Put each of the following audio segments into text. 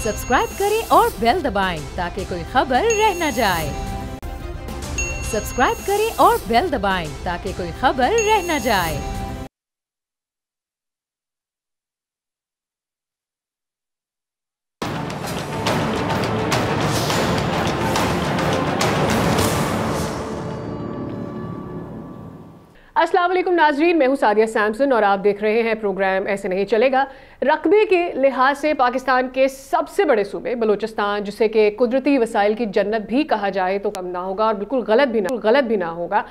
Subscribe करें और bell दबाएं ताकि कोई खबर रह न जाए। सब्सक्राइब करें और बेल दबाएं ताकि कोई खबर रह न जाए। अस्सलाम वालेकुम नाजरीन, मैं हूं सादिया सैमसन और आप देख रहे हैं प्रोग्राम ऐसे नहीं चलेगा। रकबे के लिहाज से पाकिस्तान के सबसे बड़े सूबे बलूचिस्तान, जिसे कि कुदरती वसाइल की जन्नत भी कहा जाए तो कम ना होगा और बिल्कुल गलत भी ना होगा।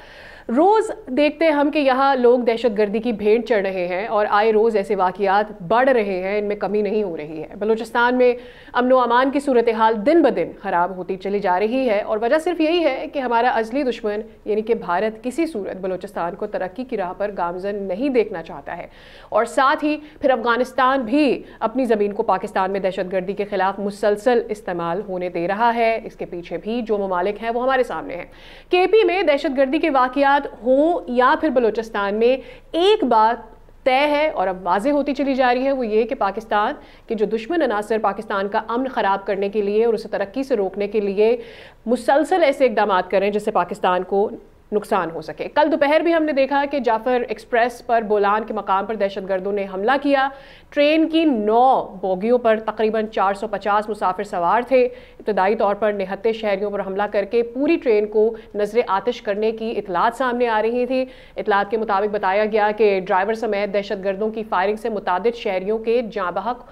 रोज़ देखते हैं हम कि यहाँ लोग दहशतगर्दी की भेंट चढ़ रहे हैं और आए रोज़ ऐसे वाक़यात बढ़ रहे हैं, इनमें कमी नहीं हो रही है। बलूचिस्तान में अमन व अमान की सूरत हाल दिन ब दिन ख़राब होती चली जा रही है और वजह सिर्फ यही है कि हमारा अज़ली दुश्मन यानी कि भारत किसी सूरत बलूचिस्तान को तरक्की की राह पर गामज़न नहीं देखना चाहता है और साथ ही फिर अफ़गानिस्तान भी अपनी ज़मीन को पाकिस्तान में दहशतगर्दी के ख़िलाफ़ मुसलसल इस्तेमाल होने दे रहा है। इसके पीछे भी जो ममालिक हैं वो हमारे सामने हैं। KP में दहशतगर्दी के वाक़यात हो या फिर बलूचिस्तान में, एक बात तय है और अब वाज़ेह होती चली जा रही है, वो ये कि पाकिस्तान के जो दुश्मन अनासर पाकिस्तान का अमन ख़राब करने के लिए और उसे तरक्की से रोकने के लिए मुसलसल ऐसे इक़दाम करें जिससे पाकिस्तान को नुकसान हो सके। कल दोपहर भी हमने देखा कि जाफर एक्सप्रेस पर बोलान के मकाम पर दहशतगर्दों ने हमला किया। ट्रेन की 9 बोगियों पर तकरीबन 450 मुसाफिर सवार थे। इब्तदाई तौर पर निहत्ते शहरियों पर हमला करके पूरी ट्रेन को नजर आतिश करने की इतलात सामने आ रही थी। इतलात के मुताबिक बताया गया कि ड्राइवर समेत दहशतगर्दों की फायरिंग से मुतादिद शहरियों के जाँ बहक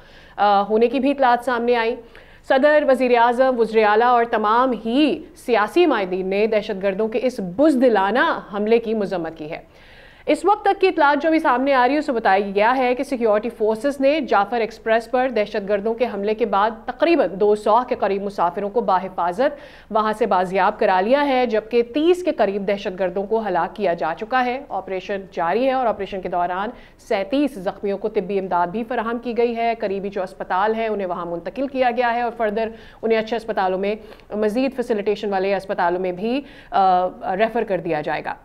होने की भी इतलात सामने आई। सदर, वज़ीर आज़म, वज़ीर आला और तमाम ही सियासी माहिदीन ने दहशतगर्दों के इस बुज़दिलाना हमले की मज़म्मत की है। इस वक्त तक की इतलात जो भी सामने आ रही है उसे बताया गया है कि सिक्योरिटी फोर्सेस ने जाफर एक्सप्रेस पर दहशतगर्दों के हमले के बाद तकरीबन 200 के करीब मुसाफिरों को बाहिफाजत वहां से बाजियाब करा लिया है, जबकि 30 के करीब दहशतगर्दों को हलाक किया जा चुका है। ऑपरेशन जारी है और ऑपरेशन के दौरान 37 जख्मियों को तिब्बी इमदाद भी फराहम की गई है। करीबी जो अस्पताल हैं उन्हें वहाँ मुंतकिल किया गया है और फर्दर उन्हें अच्छे अस्पतालों में, मज़ीद फैसिलिटेशन वाले अस्पतालों में भी रेफ़र कर दिया जाएगा।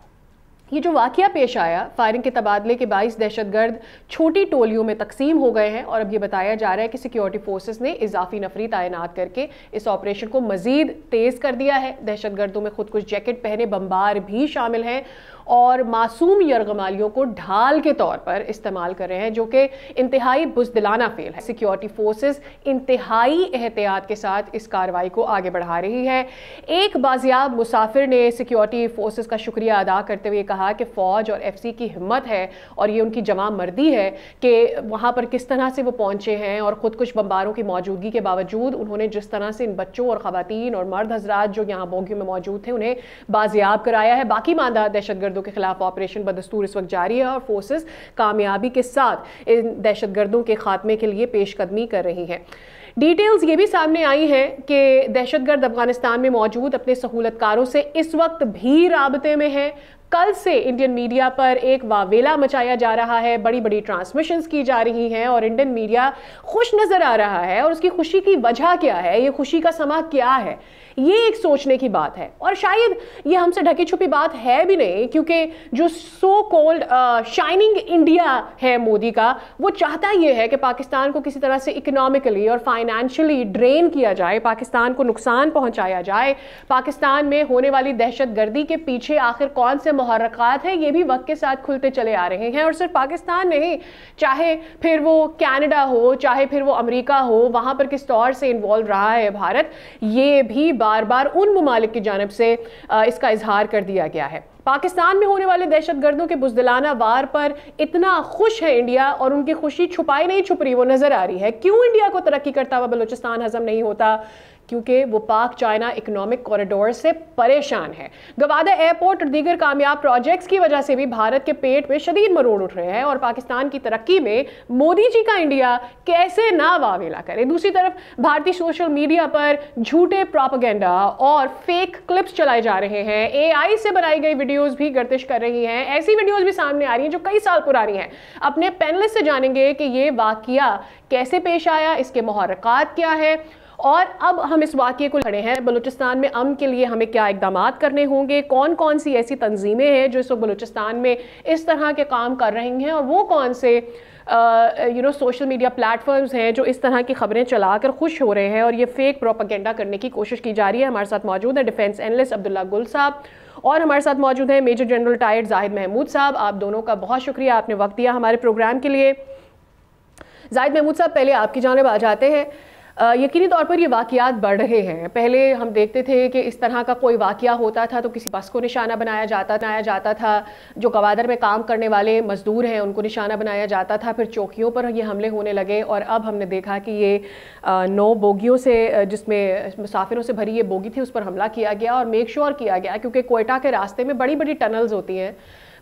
ये जो वाक़या पेश आया, फायरिंग के तबादले के 22 दहशतगर्द छोटी टोलियों में तकसीम हो गए हैं और अब ये बताया जा रहा है कि सिक्योरिटी फोर्सेस ने इजाफी नफरी तैनात करके इस ऑपरेशन को मज़ीद तेज़ कर दिया है। दहशतगर्दों में खुद कुछ जैकेट पहने बमबार भी शामिल हैं और मासूम यरगमालियों को ढाल के तौर पर इस्तेमाल कर रहे हैं, जो कि इंतहाई बुज़दिलाना फेल है। सिक्योरिटी फोर्सेस इंतहाई एहतियात के साथ इस कार्रवाई को आगे बढ़ा रही है। एक बाजियाब मुसाफिर ने सिक्योरिटी फोर्सेस का शुक्रिया अदा करते हुए कहा कि फ़ौज और FC की हिम्मत है और ये उनकी जमा मर्दी है कि वहाँ पर किस तरह से वो पहुँचे हैं और ख़ुद कुछ बमबारों की मौजूदगी के बावजूद उन्होंने जिस तरह से इन बच्चों और ख़वातीन और मर्द हजरात जो यहाँ बोगियों में मौजूद थे उन्हें बाजियाब कराया है। बाकी मानदा दहशतगर्दों के खिलाफ ऑपरेशन बदस्तूर इस वक्त जारी है और फोर्सेस कामयाबी के साथ इन दहशतगर्दों के खात्मे के लिए पेशकदमी कर रही हैं। डिटेल्स ये भी सामने आई हैं कि दहशतगर्द अफगानिस्तान में मौजूद अपने सहूलतकारों से इस वक्त भी राबते में हैं। कल से इंडियन मीडिया पर एक वावेला मचाया जा रहा है, बड़ी बड़ी ट्रांसमिशंस की जा रही हैं और इंडियन मीडिया खुश नज़र आ रहा है। और उसकी खुशी की वजह क्या है, ये खुशी का समा क्या है, ये एक सोचने की बात है और शायद ये हमसे ढकी छुपी बात है भी नहीं, क्योंकि जो सो कॉल्ड शाइनिंग इंडिया है मोदी का, वो चाहता ये है कि पाकिस्तान को किसी तरह से इकोनॉमिकली और फाइनेंशियली ड्रेन किया जाए, पाकिस्तान को नुकसान पहुंचाया जाए। पाकिस्तान में होने वाली दहशतगर्दी के पीछे आखिर कौन से मुहर्रकात हैं, ये भी वक्त के साथ खुलते चले आ रहे हैं। और सिर्फ पाकिस्तान नहीं, चाहे फिर वो कनाडा हो, चाहे फिर वो अमेरिका हो, वहां पर किस तौर से इन्वॉल्व रहा है भारत, ये भी बार बार उन ममालिक की जानिब से इसका इजहार कर दिया गया है। पाकिस्तान में होने वाले दहशतगर्दों के बुज़दिलाना वार पर इतना खुश है इंडिया और उनकी खुशी छुपाई नहीं छुप रही, वो नजर आ रही है। क्यों इंडिया को तरक्की करता हुआ बलूचिस्तान हजम नहीं होता? क्योंकि वो पाक चाइना इकोनॉमिक कॉरिडोर से परेशान है। गवादा एयरपोर्ट और दीगर कामयाब प्रोजेक्ट्स की वजह से भी भारत के पेट में शदीद मरोड़ उठ रहे हैं और पाकिस्तान की तरक्की में मोदी जी का इंडिया कैसे ना वावेला करे। दूसरी तरफ भारतीय सोशल मीडिया पर झूठे प्रोपेगेंडा और फेक क्लिप्स चलाए जा रहे हैं। AI से बनाई गई वीडियोस भी गर्दिश कर रही हैं। ऐसी वीडियोस भी सामने आ रही हैं जो कई साल पुरानी हैं। अपने पैनलिस्ट से जानेंगे कि ये वाकया कैसे पेश आया, इसके मुहर्रकात क्या है और अब हम इस वाक़ये को खड़े हैं, बलूचिस्तान में अमन के लिए हमें क्या इक़दाम करने होंगे, कौन कौन सी ऐसी तंजीमें हैं जो इस वक्त बलूचिस्तान में इस तरह के काम कर रही हैं, और वो कौन से सोशल मीडिया प्लेटफॉर्म्स हैं जो इस तरह की खबरें चलाकर खुश हो रहे हैं और ये फेक प्रोपेगेंडा करने की कोशिश की जा रही है। हमारे साथ मौजूद है डिफेंस एनालिस्ट अब्दुल्ला गुल साहब, और हमारे साथ मौजूद है major general retired Zahid Mahmood साहब। आप दोनों का बहुत शुक्रिया, आपने वक्त दिया हमारे प्रोग्राम के लिए। जाहिद महमूद साहब, पहले आपकी जानिब आ जाते हैं। यकीनी तौर पर ये वाक़यात बढ़ रहे हैं। पहले हम देखते थे कि इस तरह का कोई वाक़या होता था तो किसी बस को निशाना बनाया जाता था, जो गवादर में काम करने वाले मज़दूर हैं उनको निशाना बनाया जाता था, फिर चौकियों पर ये हमले होने लगे, और अब हमने देखा कि ये 9 बोगियों से, जिसमें मुसाफिरों से भरी ये बोगी थी, उस पर हमला किया गया और मेक श्योर किया गया, क्योंकि कोयटा के रास्ते में बड़ी बड़ी टनल्स होती हैं,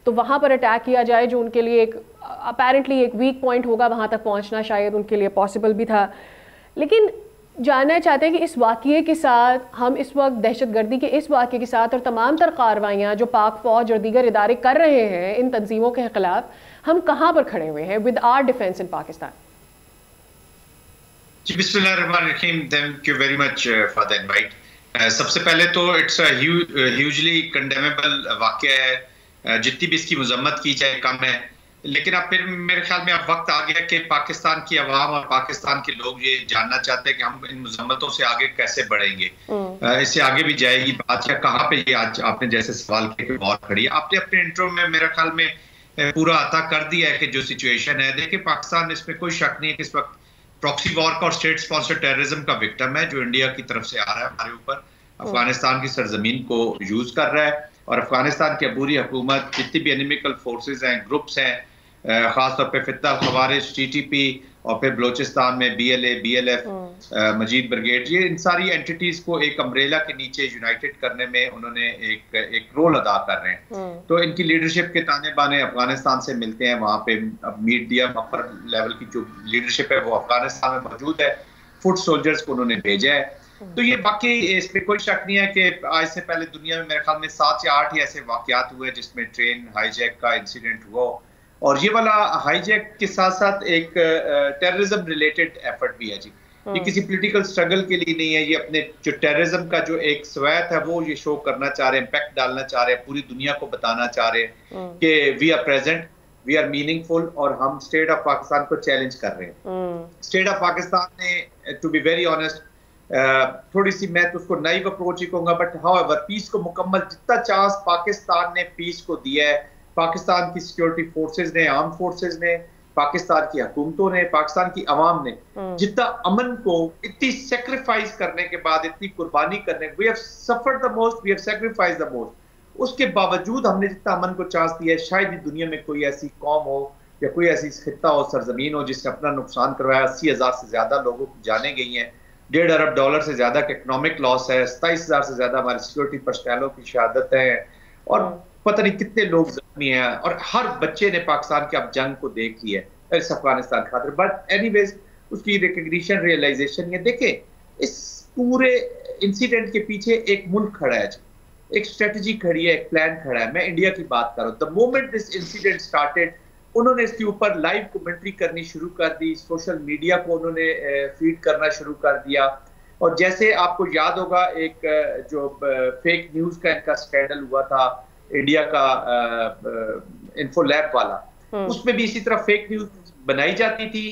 तो वहाँ पर अटैक किया जाए जो उनके लिए एक अपेरेंटली एक वीक पॉइंट होगा, वहाँ तक पहुँचना शायद उनके लिए पॉसिबल भी था। लेकिन जानना चाहते हैं कि इस वाक़ये के साथ, हम इस वक्त दहशतगर्दी के इस वाक़ये के साथ और तमाम तर कार्रवाइयाँ जो पाक फ़ौज और दीगर इदारे कर रहे हैं इन तंजीमों के ख़िलाफ़, हम कहाँ पर खड़े हुए हैं with our defence in Pakistan? जी, बिस्मिल्लाहिर्रहमानिर्रहीम, thank you very much for the invite. सबसे पहले तो इट्स अ ह्यूजली कंडेमेबल वाक़या है, जितनी भी इसकी मजम्मत की जाए कम है, लेकिन अब फिर मेरे ख्याल में अब वक्त आ गया कि पाकिस्तान की आवाम और पाकिस्तान के लोग ये जानना चाहते हैं कि हम इन मजम्मतों से आगे कैसे बढ़ेंगे, इससे आगे भी जाएगी बात, या कहाँ पे ये आज आपने जैसे सवाल किया कि बहुत खड़ी है। आपने अपने इंट्रो में मेरे ख्याल में पूरा अता कर दिया है कि जो सिचुएशन है, देखिए पाकिस्तान, इसमें कोई शक नहीं है कि इस वक्त प्रॉक्सी वॉर का और स्टेट स्पॉन्सर्ड टेररिज्म का विक्टिम है, जो इंडिया की तरफ से आ रहा है हमारे ऊपर, अफगानिस्तान की सरजमीन को यूज कर रहा है, और अफगानिस्तान की अबूरी हुकूमत, जितनी भी एनिमिकल फोर्सेज हैं, ग्रुप्स हैं, खासतौर पे फित्ता खवारिज, TTP, और फिर बलोचिस्तान में BLA, BLF, मजीद ब्रिगेड, ये इन सारी एंटिटीज को एक अम्ब्रेला के नीचे यूनाइटेड करने में उन्होंने एक रोल अदा कर रहे हैं। तो इनकी लीडरशिप के ताने बाने अफगानिस्तान से मिलते हैं, वहाँ पे मीडियम अपर लेवल की जो लीडरशिप है वो अफगानिस्तान में मौजूद है, फुट सोल्जर्स को उन्होंने भेजा है। तो ये बाकी इस पे कोई शक नहीं है कि आज से पहले दुनिया में मेरे ख्याल में 7 या 8 ही ऐसे वाकयात हुए जिसमें ट्रेन हाईजैक का इंसिडेंट हुआ, और ये वाला हाईजैक के साथ साथ एक टेररिज्म रिलेटेड एफर्ट भी है जी। ये किसी पॉलिटिकल स्ट्रगल के लिए नहीं है, ये अपने जो टेररिज्म का जो एक स्वैत है वो ये शो करना चाह रहे हैं, इम्पैक्ट डालना चाह रहे हैं, पूरी दुनिया को बताना चाह रहे हैं कि we are present, we are meaningful, और हम स्टेट ऑफ पाकिस्तान को चैलेंज कर रहे हैं। स्टेट ऑफ पाकिस्तान ने, टू बी वेरी ऑनेस्ट, थोड़ी सी मैं तो उसको नाइव अप्रोच ही कहूंगा, बट हाउएवर पीस को मुकम्मल जितना चांस पाकिस्तान ने पीस को दिया है, पाकिस्तान की सिक्योरिटी फोर्सेज ने, आर्म फोर्सेज ने, पाकिस्तान की हुकूमतों ने, पाकिस्तान की अवाम ने जितना अमन को इतनी सेक्रीफाइस करने के बाद, इतनी कुर्बानी करने, we have suffered the most, we have sacrificed the most, उसके बावजूद हमने जितना अमन को चांस दिया है, शायद ही दुनिया में कोई ऐसी कौम हो या कोई ऐसी खित्ता हो, सरजमीन हो जिसने अपना नुकसान करवाया। 80,000 से ज्यादा लोगों की जाने गई हैं, $1.5 अरब से ज्यादा का इकोनॉमिक लॉस है, 27,000 से ज्यादा हमारे सिक्योरिटी पर्सनलों की शहादत है, और पता नहीं कितने लोग जख्मी हैं, और हर बच्चे ने पाकिस्तान की अब जंग को देख लिया है इस अफगानिस्तान खातिर। बट एनीवेज उसकी रिकग्निशन, रियलाइजेशन, ये देखें इस पूरे इंसिडेंट के पीछे एक मुल्क खड़ा है, एक स्ट्रेटजी खड़ी है, एक प्लान खड़ा है। मैं इंडिया की बात कर रहा हूँ। The moment this incident started, उन्होंने इसके ऊपर लाइव कमेंट्री करनी शुरू कर दी, सोशल मीडिया को उन्होंने फीड करना शुरू कर दिया, और जैसे आपको याद होगा एक जो फेक न्यूज का इनका स्कैंडल हुआ था इंडिया का इन्फो लैब वाला, उसमें भी इसी तरह फेक न्यूज बनाई जाती थी,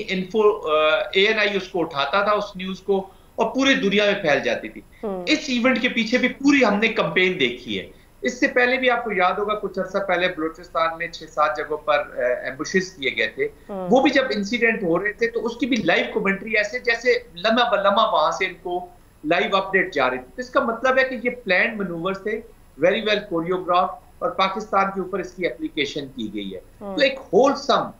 ANI उसको उठाता था उस न्यूज को, और पूरी दुनिया में फैल जाती थी। इस इवेंट के पीछे भी पूरी हमने कैंपेन देखी है। इससे पहले भी आपको याद होगा कुछ अर्सा पहले बलूचिस्तान में 6-7 जगहों पर एम्बुशेस किए गए थे, वो भी जब इंसिडेंट हो रहे थे तो उसकी भी लाइव कमेंट्री ऐसे जैसे लम्हा बलम्हा वहां से इनको लाइव अपडेट जा रही थी। इसका मतलब है कि ये प्लान मनूवर थे, वेरी वेल कोरियोग्राफ, और पाकिस्तान के ऊपर इसकी एप्लीकेशन की गई है। तो एक होलसम,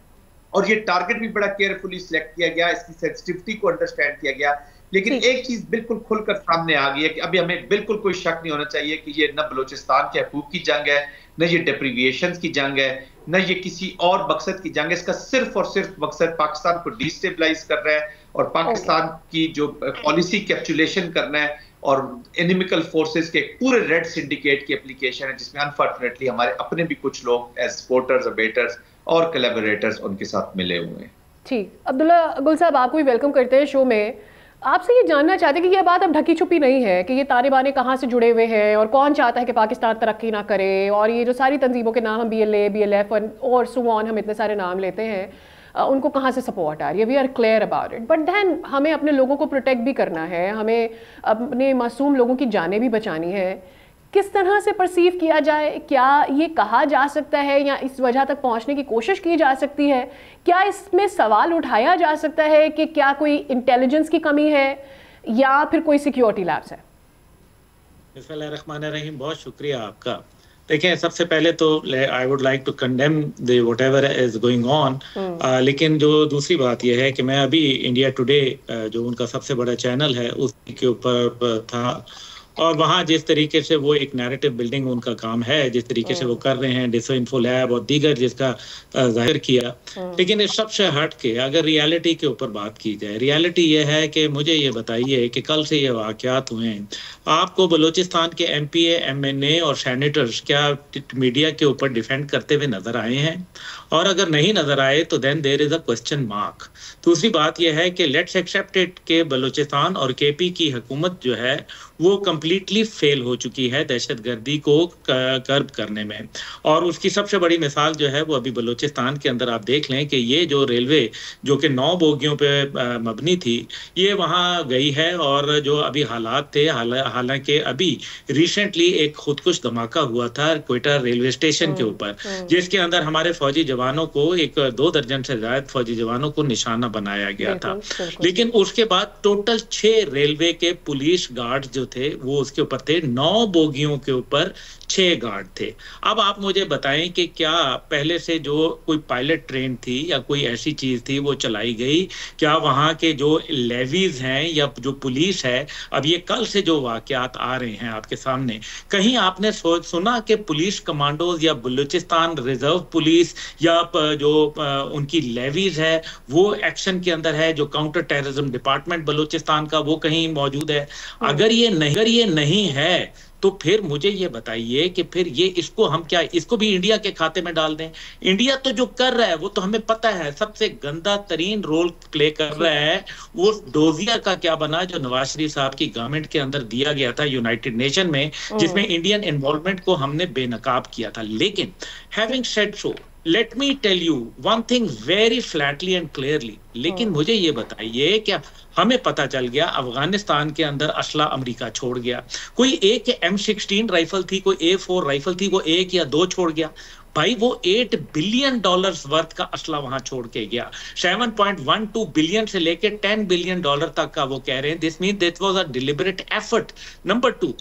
और ये टारगेट भी बड़ा केयरफुली सिलेक्ट किया गया, इसकी सेंसिटिविटी को अंडरस्टैंड किया गया। लेकिन एक चीज बिल्कुल खुलकर सामने आ गई है कि अभी हमें बिल्कुल कोई शक नहीं होना चाहिए कि ये न बलूचिस्तान के हकूक की जंग है, न ये डिप्रीविएशन की जंग है, न ये किसी और मकसद की जंग है। इसका सिर्फ और सिर्फ मकसद पाकिस्तान को डिस्टेबलाइज कर रहा है, और पाकिस्तान की जो पॉलिसी कैप्चुलेशन करना है, और एनिमिकल फोर्सेस के पूरे रेड सिंडिकेट की एप्लीकेशन है, जिसमें अनफॉर्चुनेटली हमारे अपने भी कुछ लोग एज सपोर्टर्स, अबेटर्स और कोलैबोरेटर्स उनके साथ मिले हुए हैं। ठीक, अब्दुल्ला गुल साहब, आपको भी वेलकम करते हैं शो में। आपसे ये जानना चाहते हैं कि ये बात अब ढकी छुपी नहीं है कि ये ताने बाने कहाँ से जुड़े हुए हैं और कौन चाहता है कि पाकिस्तान तरक्की ना करे, और ये जो सारी तंजीमों के नाम हम BLA, BLF और सो ऑन हम इतने सारे नाम लेते हैं, उनको कहाँ से सपोर्ट आ रही है। We are clear about it, but then हमें अपने लोगों को प्रोटेक्ट भी करना है, हमें अपने मासूम लोगों की जानें भी बचानी है। किस तरह से परसीव किया जाए? क्या ये कहा जा सकता है या इस वजह तक पहुंचने की कोशिश की जा सकती है? क्या इसमें सवाल उठाया जा सकता है कि क्या कोई इंटेलिजेंस की कमी है या फिर कोई सिक्योरिटी लैप्स है? बिस्मिल्लाहिर्रहमानिर्रहीम, बहुत शुक्रिया आपका। देखिए, सबसे पहले तो I would like to condemn the whatever is going on, लेकिन जो दूसरी बात यह है कि मैं अभी इंडिया टुडे जो उनका सबसे बड़ा चैनल है उसके ऊपर था, और वहाँ जिस तरीके से वो एक नैरेटिव बिल्डिंग उनका काम है, जिस तरीके से वो कर रहे हैं, डिसइंफो लैब और दीगर जिसका जाहिर किया, लेकिन इस सबसे हट के अगर रियलिटी के ऊपर बात की जाए, रियलिटी ये है कि मुझे ये बताइए कि कल से ये वाक़यात हुए हैं, आपको बलूचिस्तान के MPA, MNA और सेनेटर्स क्या मीडिया के ऊपर डिफेंड करते हुए नजर आए हैं? और अगर नहीं नजर आए तो then there is a question mark. दूसरी बात यह है कि लेट्स एक्सेप्ट इट के बलूचिस्तान और KP की हुकूमत जो है वो कंप्लीटली फेल हो चुकी है दहशतगर्दी को कर्ब करने में, और उसकी सबसे बड़ी मिसाल जो है वो अभी बलूचिस्तान के अंदर आप देख लें कि ये जो रेलवे जो कि 9 बोगियों पे मबनी थी, ये वहाँ गई है, और जो अभी हालात थे, हालांकि अभी रिसेंटली एक खुदकुश धमाका हुआ था क्वेटा रेलवे स्टेशन के ऊपर, जिसके अंदर हमारे फौजी जवानों को 2 दर्जन से ज्यादा फौजी जवानों को निशाना बनाया गया था। लेकिन उसके बाद टोटल 6 रेलवे के पुलिस गार्ड जो थे वो उसके ऊपर थे, 9 बोगियों के ऊपर 6 गार्ड थे। अब आप मुझे बताएं कि क्या पहले से जो कोई पायलट ट्रेन थी या कोई ऐसी चीज थी वो चलाई गई? क्या वहां के जो लेवीज हैं या जो पुलिस है, अब ये कल से जो वाकयात आ रहे हैं आपके सामने, कहीं आपने सुना कि पुलिस कमांडोज या बलूचिस्तान रिजर्व पुलिस या जो उनकी लेवीज है वो एक्शन के अंदर है, जो काउंटर टेररिज्म डिपार्टमेंट बलूचिस्तान का वो कहीं मौजूद है? अगर ये नहीं है तो फिर मुझे ये बताइए कि फिर ये इसको हम क्या इसको भी इंडिया के खाते में डाल दें? इंडिया तो जो कर रहा है वो तो हमें पता है, सबसे गंदा तरीन रोल प्ले कर रहा है। वो डोजियर का क्या बना जो नवाज शरीफ साहब की गवर्नमेंट के अंदर दिया गया था यूनाइटेड नेशन में, जिसमें इंडियन इन्वॉल्वमेंट को हमने बेनकाब किया था। लेकिन having said so, let me tell you one thing very flatly and clearly, लेकिन मुझे ये बताइए क्या हमें पता चल गया अफगानिस्तान के अंदर असला अमेरिका छोड़ गया? कोई एक M16 राइफल थी, कोई A4 राइफल थी, वो 1 या 2 छोड़ गया? भाई वो $8 बिलियन वर्थ का असला वहां छोड़ के गया। 7.12 बिलियन से लेके $10 बिलियन तक का वो कह रहे हैं। This mean this was a deliberate effort. Number 2,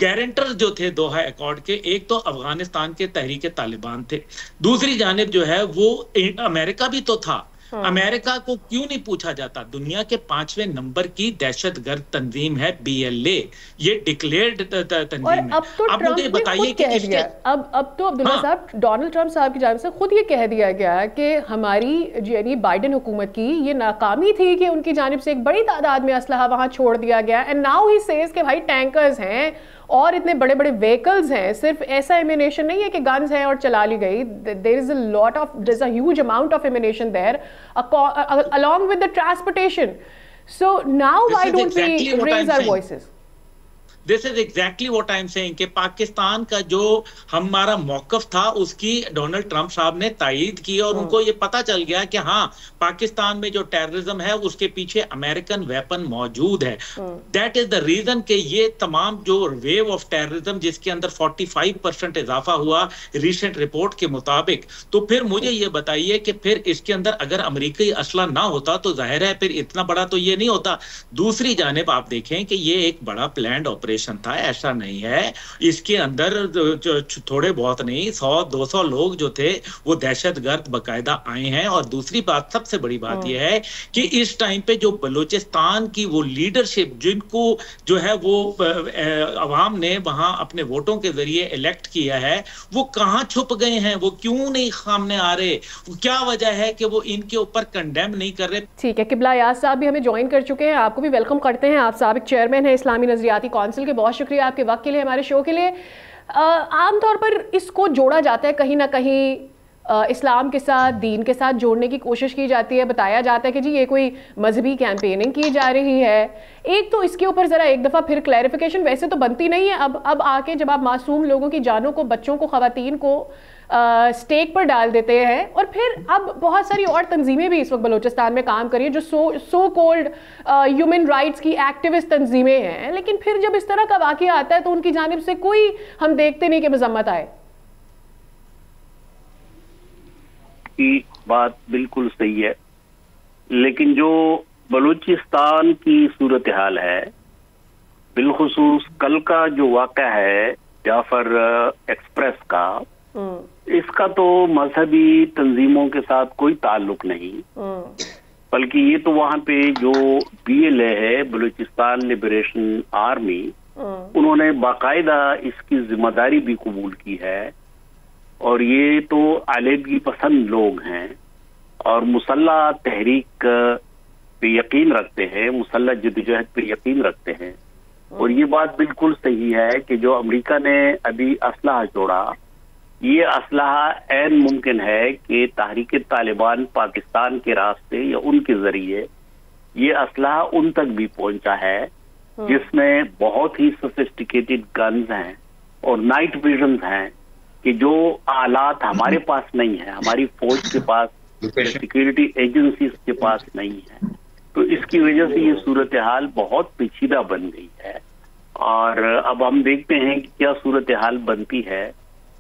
guarantor जो थे दोहा अकॉर्ड के, एक तो अफगानिस्तान के तहरीक तालिबान थे, दूसरी जानिब जो है वो अमेरिका भी तो था। अमेरिका को क्यों नहीं पूछा जाता? दुनिया के 5वें नंबर की दहशतगर्द तंजीम है BLA, ये डिक्लेयर्ड तंजीम है। अब मुझे बताइए कि अब तो अब्दुल्ला साहब, डोनाल्ड ट्रंप साहब की जानिब से खुद ये कह दिया गया कि हमारी यानी बाइडेन हुकूमत की ये नाकामी थी कि उनकी जानिब से एक बड़ी तादाद में असलहा वहां छोड़ दिया गया। एंड नाउ ही सेज कि भाई टैंकर्स हैं और इतने बड़े बड़े व्हीकल्स हैं, सिर्फ ऐसा एमिनेशन नहीं है कि गन्स हैं और चला ली गई। There is a huge amount of emanation there along with the transportation. So now why don't we raise our voices? This is exactly what I am saying कि पाकिस्तान का जो हमारा मौकफ था उसकी डोनाल्ड ट्रंप साहब ने तायीद की, और उनको ये पता चल गया कि हाँ पाकिस्तान में जो टेररिज्म है उसके पीछे अमेरिकन वेपन मौजूद है। दैट इज द रीजन कि ये तमाम जो वेव ऑफ टेररिज्म जिसके अंदर 45% इजाफा हुआ रिसेंट रिपोर्ट के मुताबिक, तो फिर मुझे ये बताइए कि फिर इसके अंदर अगर अमेरिकी असला ना होता तो जाहिर है फिर इतना बड़ा तो ये नहीं होता। दूसरी जानिब आप देखें कि ये एक बड़ा प्लान्ड ऑपरेशन था, ऐसा नहीं है इसके अंदर थोड़े बहुत नहीं 100-200 लोग जो थे वो दहशतगर्द बकायदा आए हैं। और दूसरी बात, सबसे बड़ी बात यह है कि इस टाइम पे जो बलूचिस्तान की वो लीडरशिप जिनको जो है वो अवाम ने वहां अपने वोटों के जरिए इलेक्ट किया है, वो कहां छुप गए हैं? वो क्यों नहीं सामने आ रहे? क्या वजह है कि वो इनके ऊपर कंडेम नहीं कर रहे? ठीक है, किबला याद साहब भी हमें ज्वाइन कर चुके हैं, आपको भी वेलकम करते हैं। आप साबिक चेयरमैन हैं इस्लामी नजरियाती काउंसिल के, बहुत शुक्रिया आपके वक्त के लिए, हमारे शो के लिए। आमतौर पर इसको जोड़ा जाता है कहीं ना कहीं इस्लाम के साथ, दीन के साथ जोड़ने की कोशिश की जाती है। बताया जाता है कि जी ये कोई मजहबी कैंपेनिंग की जा रही है। एक तो इसके ऊपर ज़रा एक दफ़ा फिर क्लैरिफिकेशन वैसे तो बनती नहीं है। अब आके जब आप मासूम लोगों की जानों को, बच्चों को, ख़वातीन को स्टेक पर डाल देते हैं, और फिर अब बहुत सारी और तंजीमें भी इस वक्त बलूचिस्तान में काम कर रही हैं जो सो कॉल्ड ह्यूमन राइट्स की एक्टिविस्ट तंजीमें हैं, लेकिन फिर जब इस तरह का वाक़या आता है तो उनकी जानिब से कोई हम देखते नहीं कि मजम्मत आए। की बात बिल्कुल सही है, लेकिन जो बलूचिस्तान की सूरत हाल है, बिलखुसूस कल का जो वाक़या है जाफर एक्सप्रेस का, इसका तो मजहबी तंजीमों के साथ कोई ताल्लुक नहीं, बल्कि ये तो वहाँ पे जो BLA है, बलूचिस्तान लिबरेशन आर्मी, उन्होंने बाकायदा इसकी जिम्मेदारी भी कबूल की है। और ये तो आलेदगी पसंद लोग हैं और मुसल्ला तहरीक पे यकीन रखते हैं, मुसल्ला जद्दोजहद पे यकीन रखते हैं। और ये बात बिल्कुल सही है कि जो अमेरिका ने अभी असलहा छोड़ा, ये असलहा ऐन मुमकिन है कि तहरीक तालिबान पाकिस्तान के रास्ते या उनके जरिए ये असलहा उन तक भी पहुंचा है, जिसमें बहुत ही सोफिस्टिकेटेड गन्स हैं और नाइट विजन्स हैं कि जो आलात हमारे पास नहीं है, हमारी फौज के पास, सिक्योरिटी एजेंसीज के पास नहीं है। तो इसकी वजह से ये सूरत हाल बहुत पेचीदा बन गई है। और अब हम देखते हैं कि क्या सूरत हाल बनती है।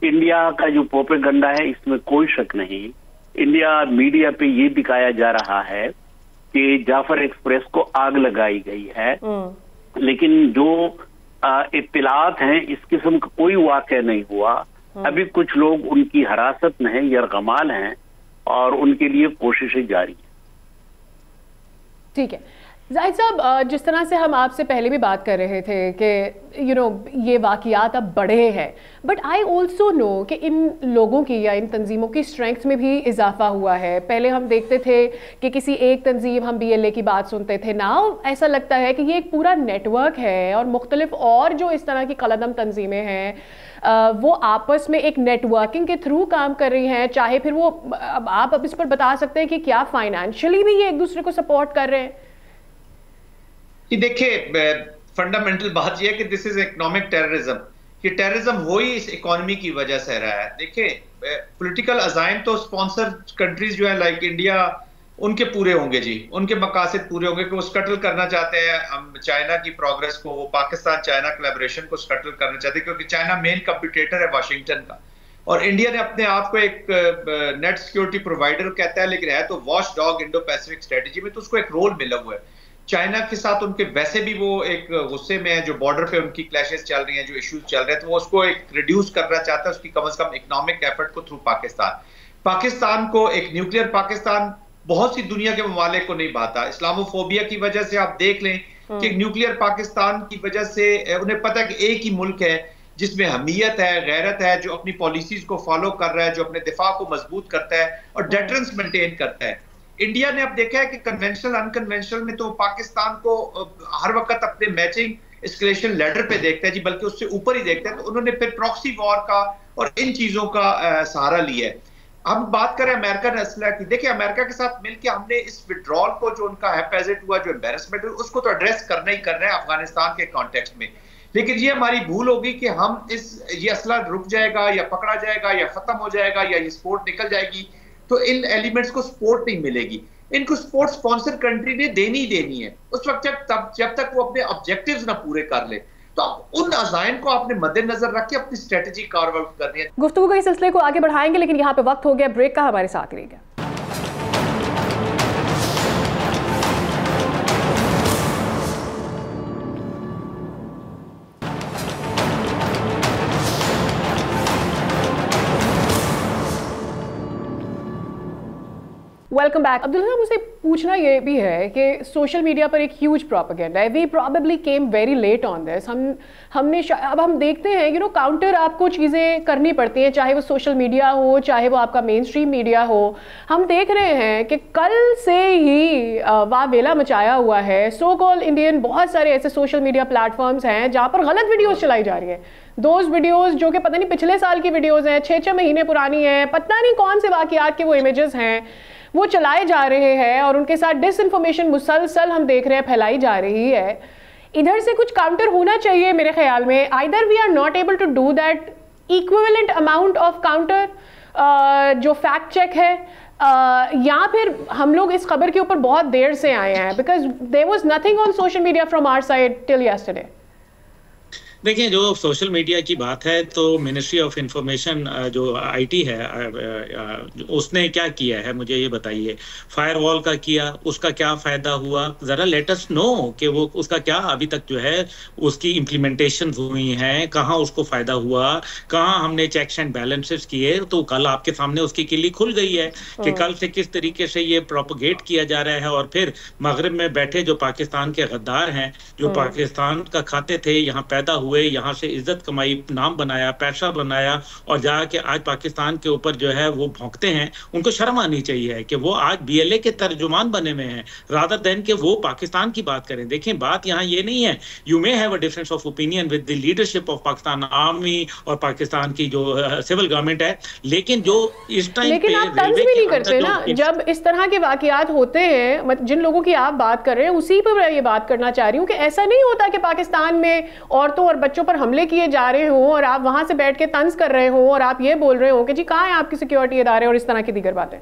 इंडिया का जो प्रोपेगेंडा है, इसमें कोई शक नहीं, इंडिया मीडिया पे ये दिखाया जा रहा है कि जाफर एक्सप्रेस को आग लगाई गई है, लेकिन जो इत्तलात हैं इस किस्म का कोई वाक़या नहीं हुआ। अभी कुछ लोग उनकी हिरासत में हैं, यरगमाल हैं, और उनके लिए कोशिशें जारी हैं। ठीक है जाहिद साहब, जिस तरह से हम आपसे पहले भी बात कर रहे थे कि ये वाक़यात अब बढ़े हैं, बट आई ऑल्सो नो कि इन लोगों की या इन तंजीमों की स्ट्रेंथ में भी इजाफा हुआ है। पहले हम देखते थे कि किसी एक तंजीम, हम BLA की बात सुनते थे, नाउ ऐसा लगता है कि ये एक पूरा नेटवर्क है और मुख्तलिफ और जो इस तरह की कलदम तंजीमें हैं वो आपस में एक नेटवर्किंग के थ्रू काम कर रही हैं। चाहे फिर वो आप अब इस पर बता सकते हैं कि क्या फाइनेंशियली भी ये एक दूसरे को सपोर्ट कर रहे हैं? देखिए, फंडामेंटल बात यह है कि दिस इज इकोनॉमिक टेररिज्म। ये टेररिज्म हो ही इस इकोनॉमी की वजह से रहा है। देखिए, पॉलिटिकल अजाइम तो स्पॉन्सर कंट्रीज जो है लाइक इंडिया, उनके पूरे होंगे जी, उनके मकासद पूरे होंगे कि वो स्कटल करना चाहते हैं हम चाइना की प्रोग्रेस को, वो पाकिस्तान चाइना कोलैबोरेशन को स्कटल करना चाहते हैं, क्योंकि चाइना मेन कंपटीटर है वाशिंगटन का। और इंडिया ने अपने आप को एक नेट सिक्योरिटी प्रोवाइडर कहता है, लेकिन है तो watch dog Indo Pacific strategy में, तो उसको एक रोल मिला हुआ है। चाइना के साथ उनके वैसे भी वो एक गुस्से में है, जो बॉर्डर पे उनकी क्लैशेस चल रही हैं, जो इश्यूज चल रहे हैं, तो वो उसको एक रिड्यूस करना चाहता है, उसकी कम से कम इकोनॉमिक एफर्ट को थ्रू पाकिस्तान को एक न्यूक्लियर पाकिस्तान बहुत सी दुनिया के ममालिक को नहीं भाता। इस्लामोफोबिया की वजह से आप देख लें कि न्यूक्लियर पाकिस्तान की वजह से उन्हें पता है कि एक ही मुल्क है जिसमें हमीयत है, गैरत है, जो अपनी पॉलिसीज को फॉलो कर रहा है, जो अपने दिफा को मजबूत करता है और डेटरेंस मेंटेन करता है। इंडिया ने अब देखा है कि कन्वेंशनल अनकन्वेंशनल में तो पाकिस्तान को हर वक्त अपने मैचिंग एस्केलेशन लेडर पे देखता है जी, बल्कि उससे ऊपर ही देखता है। तो उन्होंने फिर प्रॉक्सी वॉर का और इन चीजों का सहारा लिया है। हम बात करें अमेरिकन असला की, देखिए अमेरिका के साथ मिलकर हमने इस विड्रॉल को, जो उनका हैपेजिट हुआ, जो एम्बेरसमेंट हुआ, उसको तो एड्रेस करना ही करना है अफगानिस्तान के कॉन्टेक्स्ट में। लेकिन ये हमारी भूल होगी कि हम ये असला रुक जाएगा या पकड़ा जाएगा या खत्म हो जाएगा या ये सपोर्ट निकल जाएगी, तो इन एलिमेंट्स को सपोर्ट नहीं मिलेगी। इनको सपोर्ट स्पॉन्सर कंट्री ने देनी है उस वक्त जब तक वो अपने ऑब्जेक्टिव्स ना पूरे कर ले। तो उन अज़ाइम को आपने मद्देनजर रख के अपनी स्ट्रेटेजी कार्व आउट करनी है। गुफ्तगू के इस सिलसिले को आगे बढ़ाएंगे, लेकिन यहाँ पे वक्त हो गया ब्रेक का, हमारे साथ रहिएगा। Welcome back. अब्दुल्ला, मुझसे पूछना ये भी है कि सोशल मीडिया पर एक ह्यूज प्रोपेगेंडा है। We probably came very late on this. हमने अब हम देखते हैं काउंटर आपको चीज़ें करनी पड़ती हैं, चाहे वो सोशल मीडिया हो, चाहे वो आपका मेन स्ट्रीम मीडिया हो। हम देख रहे हैं कि कल से ही वावेला मचाया हुआ है। सो कॉल इंडियन बहुत सारे ऐसे सोशल मीडिया प्लेटफॉर्म्स हैं जहाँ पर गलत वीडियोज़ चलाई जा रही हैं। दोज वीडियोस जो कि पता नहीं पिछले साल की वीडियोस हैं, 6-6 महीने पुरानी हैं, पता नहीं कौन से वाक़यात के वो इमेजेस हैं, वो चलाए जा रहे हैं और उनके साथ डिसइंफॉर्मेशन मुसलसल हम देख रहे हैं फैलाई जा रही है। इधर से कुछ काउंटर होना चाहिए मेरे ख्याल में। Either we are not able to do that equivalent amount of counter जो फैक्ट चेक है, या फिर हम लोग इस खबर के ऊपर बहुत देर से आए हैं, because there was nothing on social media from our side till yesterday. देखिए, जो सोशल मीडिया की बात है तो मिनिस्ट्री ऑफ इंफॉर्मेशन जो आईटी है उसने क्या किया है मुझे ये बताइए। फायरवॉल का किया, उसका क्या फायदा हुआ, जरा लेट अस नो कि वो उसका क्या अभी तक जो है उसकी इम्प्लीमेंटेशन हुई हैं, कहाँ उसको फायदा हुआ, कहाँ हमने चेक्स एंड बैलेंसेस किए। तो कल आपके सामने उसकी किल्ली खुल गई है कि कल से किस तरीके से ये प्रोपोगेट किया जा रहा है। और फिर मगरिब में बैठे जो पाकिस्तान के गद्दार हैं, जो पाकिस्तान का खाते थे, यहाँ पैदा हुए, यहाँ से इज्जत कमाई, नाम बनाया, पैसा बनाया और जाके आज पाकिस्तान के ऊपर जो है वो भौंकते हैं। उनको शर्म आनी चाहिए कि वो आज बीएलए के तर्जुमान बने हुए हैं रादर देन कि वो पाकिस्तान की बात करें। देखें, बात यहाँ ये नहीं है, you may have a difference of opinion with the leadership of Pakistan army और पाकिस्तान की जो सिविल गवर्नमेंट है, लेकिन जो इस टाइम लेकिन आप तंज भी नहीं करते ना जब इस तरह के वाकयात होते हैं। जिन लोगों की आप बात कर रहे हैं उसी पर मैं ये बात करना चाह रही हूँ कि ऐसा नहीं होता कि पाकिस्तान में औरतों और बच्चों पर हमले किए जा रहे हों और आप वहां से बैठ के तंज कर रहे हो और आप ये बोल रहे हो कि जी कहाँ है आपकी सिक्योरिटी इदारे और इस तरह की दीगर बातें।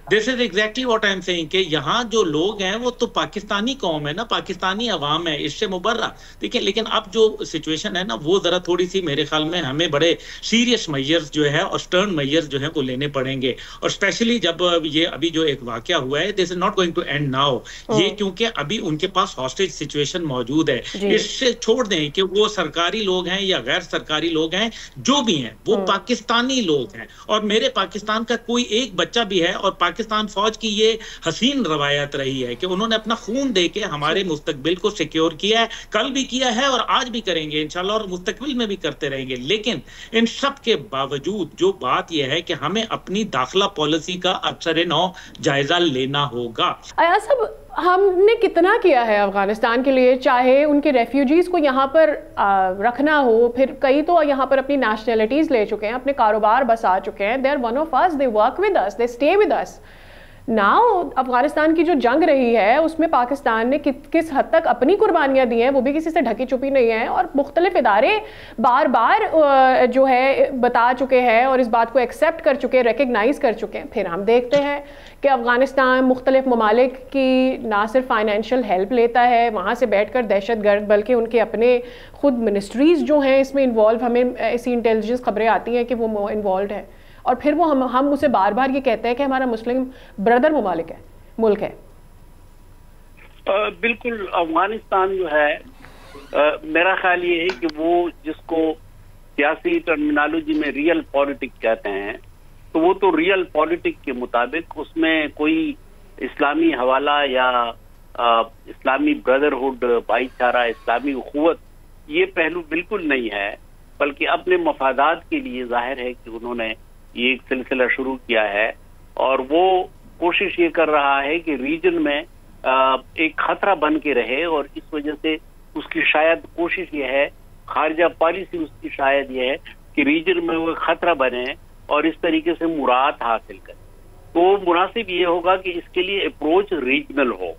This is exactly what I am saying कि यहाँ जो लोग हैं वो तो पाकिस्तानी कौम है ना, पाकिस्तानी अवाम है, इससे मुबर्रा। देखिए, लेकिन अब जो सिचुएशन है ना वो जरा थोड़ी सी मेरे ख्याल में हमें बड़े सीरियस मेजर्स जो है और स्टर्न मेजर्स जो है वो लेने पड़ेंगे। और स्पेशली जब ये अभी जो एक वाकया हुआ है, this is not going to end now, ये क्योंकि अभी उनके पास हॉस्टेज सिचुएशन मौजूद है। इससे छोड़ दें कि वो सरकारी लोग हैं या गैर सरकारी लोग हैं, जो भी हैं वो पाकिस्तानी लोग हैं। और मेरे पाकिस्तान का कोई एक बच्चा भी है, और पाकिस्तान फौज की ये हसीन रवायत रही है कि उन्होंने अपना खून देके हमारे मुस्तकबिल को सिक्योर किया है, कल भी किया है और आज भी करेंगे इंशाल्लाह, और मुस्तकबिल में भी करते रहेंगे। लेकिन इन सब के बावजूद जो बात यह है कि हमें अपनी दाखिला पॉलिसी का अक्सर-ए-नौ जायजा लेना होगा। अयाज साहब, हमने कितना किया है अफगानिस्तान के लिए, चाहे उनके रेफ्यूजीज को यहाँ पर रखना हो, फिर कई तो यहाँ पर अपनी नेशनैलिटीज ले चुके हैं, अपने कारोबार बसा चुके हैं, they are one of us, they work with us, they stay with us. Now Afghanistan की जो जंग रही है उसमें पाकिस्तान ने किस हद तक अपनी कुर्बानियां दी हैं वो भी किसी से ढकी छुपी नहीं है, और मुख्तलिफ इदारे बार बार जो है बता चुके हैं और इस बात को एक्सेप्ट कर चुके हैं, रिकग्नाइज कर चुके हैं। फिर हम देखते हैं कि अफगानिस्तान मुख्तलिफ ममालिक की ना सिर्फ फाइनेंशियल हेल्प लेता है वहाँ से बैठ कर दहशत गर्द, बल्कि उनके अपने खुद मिनिस्ट्रीज़ जो हैं इसमें इन्वॉल्व, हमें ऐसी इंटेलिजेंस खबरें आती हैं कि वो इन्वॉल्व है, और फिर वो हम उसे बार बार ये कहते हैं कि हमारा मुस्लिम ब्रदर मुल्क है। बिल्कुल, अफगानिस्तान जो है मेरा ख्याल ये है कि वो जिसको सियासी टर्मिनोलॉजी में रियल पॉलिटिक्स कहते हैं, तो वो तो रियल पॉलिटिक्स के मुताबिक उसमें कोई इस्लामी हवाला या इस्लामी ब्रदरहुड, भाईचारा, इस्लामी उखुवत, ये पहलू बिल्कुल नहीं है, बल्कि अपने मफादात के लिए जाहिर है कि उन्होंने ये एक सिलसिला शुरू किया है और वो कोशिश ये कर रहा है कि रीजन में एक खतरा बन के रहे, और इस वजह से उसकी शायद कोशिश ये है, खारजा पॉलिसी उसकी शायद ये है कि रीजन में वो खतरा बने और इस तरीके से मुराद हासिल करे। तो मुनासिब ये होगा कि इसके लिए अप्रोच रीजनल हो,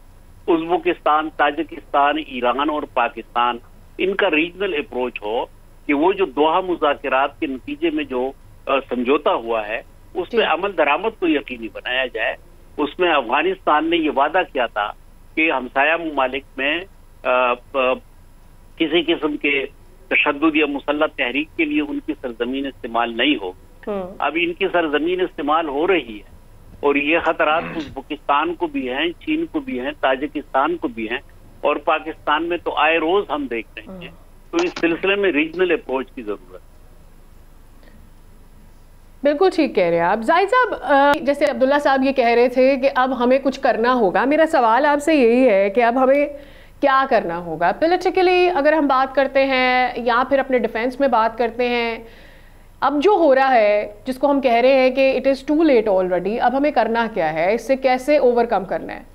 उज़्बेकिस्तान, ताजिकिस्तान, ईरान और पाकिस्तान, इनका रीजनल अप्रोच हो कि वो जो दोहा मुज़ाकरात के नतीजे में जो समझौता हुआ है उस पर अमल दरामद को यकीनी बनाया जाए। उसमें अफगानिस्तान ने ये वादा किया था कि हमसाया ममालिक में किसी किस्म के तशद्दुद या मुसल्लह तहरीक के लिए उनकी सरजमीन इस्तेमाल नहीं होगी। अब इनकी सरजमीन इस्तेमाल हो रही है और ये खतरात उज़्बेकिस्तान को भी हैं, चीन को भी हैं, ताजिकिस्तान को भी हैं, और पाकिस्तान में तो आए रोज हम देख रहे हैं। तो इस सिलसिले में रीजनल अप्रोच की जरूरत है। बिल्कुल ठीक कह रहे हैं आप जाहिद साहब। जैसे अब्दुल्ला साहब ये कह रहे थे कि अब हमें कुछ करना होगा, मेरा सवाल आपसे यही है कि अब हमें क्या करना होगा पॉलिटिकली, अगर हम बात करते हैं या फिर अपने डिफेंस में बात करते हैं। अब जो हो रहा है जिसको हम कह रहे हैं कि it is too late already, अब हमें करना क्या है, इससे कैसे ओवरकम करना है?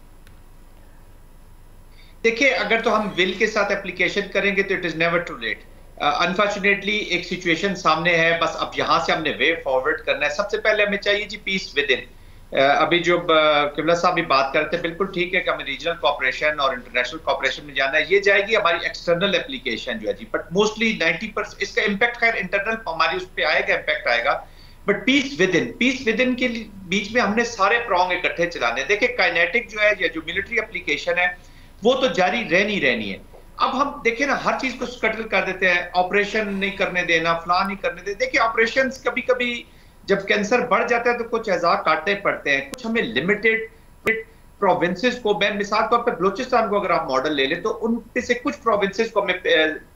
देखिए, अगर तो हम विल के साथ एप्लीकेशन करेंगे तो it is never too late. Unfortunately एक सिचुएशन सामने है, बस अब यहाँ से हमने वे फॉरवर्ड करना है। सबसे पहले हमें चाहिए जी पीस विद इन। अभी जो किबला साहब भी बात करते हैं, बिल्कुल ठीक है कि हमें रीजनल कॉपरेशन और इंटरनेशनल कॉपरेशन में जाना है, ये जाएगी हमारी एक्सटर्नल एप्लीकेशन जो है जी, बट मोस्टली 90% इसका इम्पैक्ट खैर इंटरनल हमारी उस पर आएगा, इम्पैक्ट आएगा, बट पीस विद इन के बीच में हमने सारे प्रॉन्ग इकट्ठे चलाने। देखिए काइनेटिक जो है या जो मिलिट्री एप्लीकेशन है वो तो जारी रहनी है। अब हम देखें ना, हर चीज को स्कटल कर देते हैं, ऑपरेशन नहीं करने देना, फलां नहीं करने देते। देखिए ऑपरेशन कभी कभी जब कैंसर बढ़ जाता है तो कुछ एजाक काटने पड़ते हैं, कुछ हमें लिमिटेड प्रोविंसेस को, मैं मिसाल तौर पे बलूचिस्तान को अगर आप मॉडल ले लें तो उन पे से कुछ प्रोविंसेस को हमें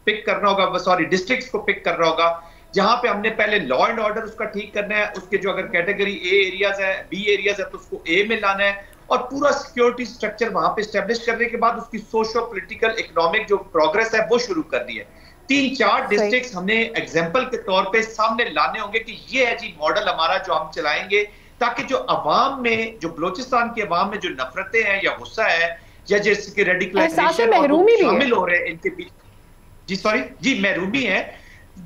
पिक करना होगा, सॉरी डिस्ट्रिक्ट्स को पिक करना होगा, जहां पे हमने पहले लॉ एंड ऑर्डर उसका ठीक करना है, उसके जो अगर कैटेगरी ए एरियाज है, बी एरियाज है तो उसको ए में लाना है, और पूरा सिक्योरिटी स्ट्रक्चर वहां पे स्टैब्लिश करने के बाद उसकी सोशो पॉलिटिकल इकोनॉमिक जो प्रोग्रेस है वो शुरू करनी है। 3-4 डिस्ट्रिक्ट्स हमने एग्जांपल के तौर पे सामने लाने होंगे कि ये है जी मॉडल हमारा जो हम चलाएंगे, ताकि जो अवाम में, जो बलूचिस्तान के अवाम में जो नफरतें हैं या गुस्सा है या जिसके रेडिकलाइजेशन शामिल हो रहे हैं इनके बीच, जी सॉरी जी महरूमी है,